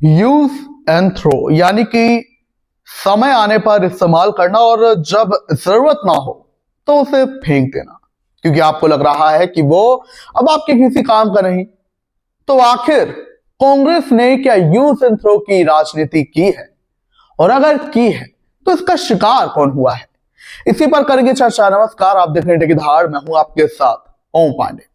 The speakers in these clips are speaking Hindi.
यूज एंड थ्रो यानी कि समय आने पर इस्तेमाल करना और जब जरूरत ना हो तो उसे फेंक देना, क्योंकि आपको लग रहा है कि वो अब आपके किसी काम का नहीं। तो आखिर कांग्रेस ने क्या यूज एंड थ्रो की राजनीति की है, और अगर की है तो इसका शिकार कौन हुआ है? इसी पर करेंगे चर्चा। नमस्कार, आप देख रहे हैं टेकीधार, मैं हूं आपके साथ ओम पांडे।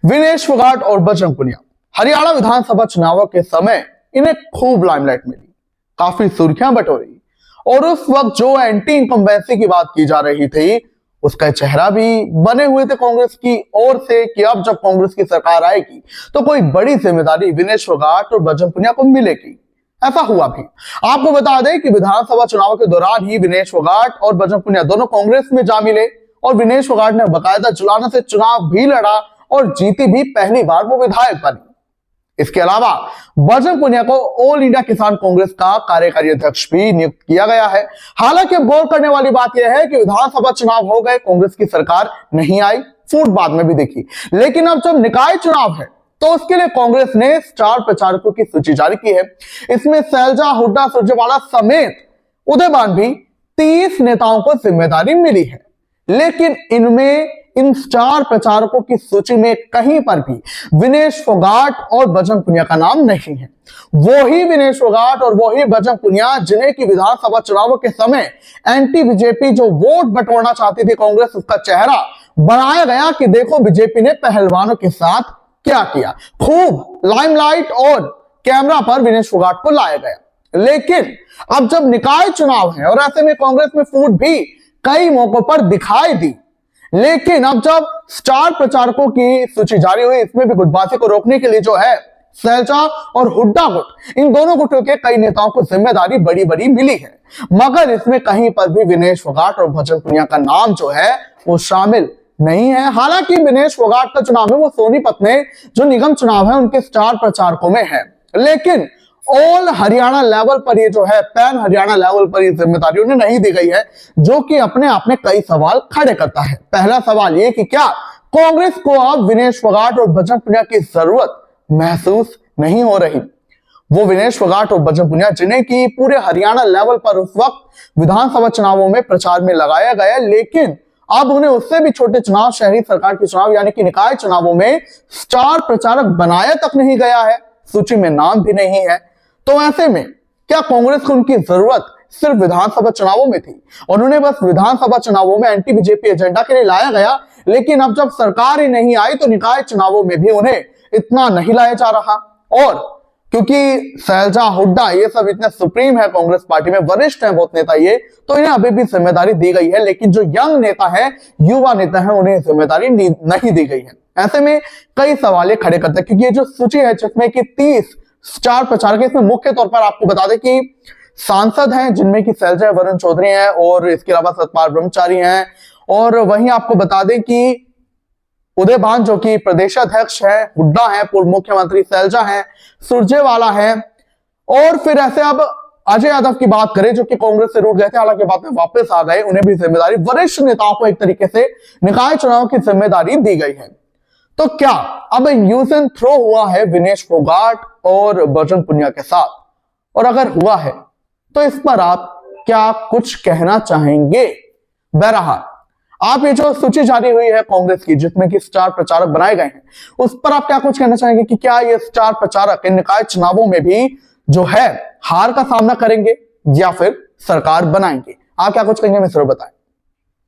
विनेश फोगाट और बजरंग पुनिया हरियाणा विधानसभा चुनावों के समय इन्हें खूब लाइमलाइट मिली, काफी सुर्खियां बटोरी, और उस वक्त जो एंटी इनकम्बेंसी की बात की जा रही थी उसका चेहरा भी बने हुए थे कांग्रेस की ओर से कि अब जब कांग्रेस की सरकार आएगी तो कोई बड़ी जिम्मेदारी विनेश फोगाट और बजरंग पुनिया को मिलेगी। ऐसा हुआ भी। आपको बता दें कि विधानसभा चुनाव के दौरान ही विनेश फोगाट और बजरंग पुनिया दोनों कांग्रेस में जा मिले, और विनेश फोगाट ने बाकायदा जुलाना से चुनाव भी लड़ा और जीती भी, पहली बार वो विधायक बनी। इसके अलावा बजरंग पुनिया को ऑल इंडिया किसान कांग्रेस का कार्यकारी अध्यक्ष भी नियुक्त किया गया है। हालांकि गौर करने वाली बात यह है कि विधानसभा चुनाव हो गए, कांग्रेस की सरकार नहीं आई, फूट बाद में भी देखी, लेकिन अब जब निकाय चुनाव है तो उसके लिए कांग्रेस ने स्टार प्रचारकों की सूची जारी की है। इसमें सैलजा, हुड्डा, सुरजेवाला समेत उदयभान भी 30 नेताओं को जिम्मेदारी मिली है, लेकिन इनमें इन स्टार प्रचारकों की सूची में कहीं पर भी विनेश फोगाट और बजरंग पुनिया का नाम नहीं है। वो ही विनेश फोगाट और वो ही बजरंग पुनिया जिन्हें की विधानसभा चुनावों के समय एंटी बीजेपी जो वोट बटोरना चाहती थी कांग्रेस, उसका चेहरा बनाया गया कि देखो बीजेपी ने पहलवानों के साथ क्या किया। खूब लाइमलाइट और कैमरा पर विनेश फोगाट को लाया गया। लेकिन अब जब निकाय चुनाव है और ऐसे में कांग्रेस में फूट भी कई मौकों पर दिखाई दी, लेकिन अब जब स्टार प्रचारकों की सूची जारी हुई, इसमें भी गुटबाजी को रोकने के लिए जो है सैलजा और हुड्डा गुट, इन दोनों गुटों के कई नेताओं को जिम्मेदारी बड़ी बड़ी मिली है, मगर इसमें कहीं पर भी विनेश फोगाट और बजरंग पुनिया का नाम जो है वो शामिल नहीं है। हालांकि विनेश फोगाट का चुनाव है वो सोनीपत में जो निगम चुनाव है उनके स्टार प्रचारकों में है, लेकिन ऑल हरियाणा लेवल पर ये जो है पैन हरियाणा लेवल पर ये जिम्मेदारी उन्हें नहीं दी गई है, जो कि अपने आप में कई सवाल खड़े करता है। पहला सवाल ये कि क्या कांग्रेस को अब विनेश फोगाट और बजरंग पुनिया की जरूरत महसूस नहीं हो रही? वो विनेश फोगाट और बजरंग पुनिया जिन्हें की पूरे हरियाणा लेवल पर उस वक्त विधानसभा चुनावों में प्रचार में लगाया गया, लेकिन अब उन्हें उससे भी छोटे चुनाव, शहरी सरकार के चुनाव यानी कि निकाय चुनावों में स्टार प्रचारक बनाया तक नहीं गया है, सूची में नाम भी नहीं है। तो ऐसे में क्या कांग्रेस को उनकी जरूरत सिर्फ विधानसभा चुनावों में थी और उन्हें बस विधानसभा चुनावों में एंटी बीजेपी एजेंडा के लिए लाया गया, लेकिन अब जब सरकार ही नहीं आई तो निकाय चुनावों में भी उन्हें इतना नहीं लाया जा रहा? और क्योंकि सैलजा, हुड्डा ये सब इतने सुप्रीम है कांग्रेस पार्टी में, वरिष्ठ है बहुत नेता ये, तो इन्हें अभी भी जिम्मेदारी दी गई है, लेकिन जो यंग नेता है, युवा नेता है, उन्हें जिम्मेदारी नहीं दी गई है। ऐसे में कई सवाल खड़े करते हैं, क्योंकि ये जो सूची है जिसमें कि 30 स्टार प्रचारक, इसमें मुख्य तौर पर आपको बता दें कि सांसद हैं जिनमें कि सैलजा, वरुण चौधरी हैं, और इसके अलावा सतपाल ब्रह्मचारी हैं, और वहीं आपको बता दें कि उदयभान जो कि प्रदेशाध्यक्ष है, हुड्डा है, पूर्व मुख्यमंत्री, सैलजा है, सुरजेवाला है, और फिर ऐसे अब अजय यादव की बात करें जो कि कांग्रेस से रूठ गए थे, हालांकि बाद में वापस आ गए, उन्हें भी जिम्मेदारी, वरिष्ठ नेताओं को एक तरीके से निकाय चुनाव की जिम्मेदारी दी गई है। तो क्या अब यूज एंड थ्रो हुआ है विनेश फोगाट और बजरंग पुनिया के साथ? और अगर हुआ है तो इस पर आप क्या कुछ कहना चाहेंगे? बहरहाल आप ये जो सूची जारी हुई है कांग्रेस की जिसमें कि स्टार प्रचारक बनाए गए हैं, उस पर आप क्या कुछ कहना चाहेंगे कि क्या ये स्टार प्रचारक इन निकाय चुनावों में भी जो है हार का सामना करेंगे या फिर सरकार बनाएंगे? आप क्या कुछ कहेंगे, मित्रों बताएं।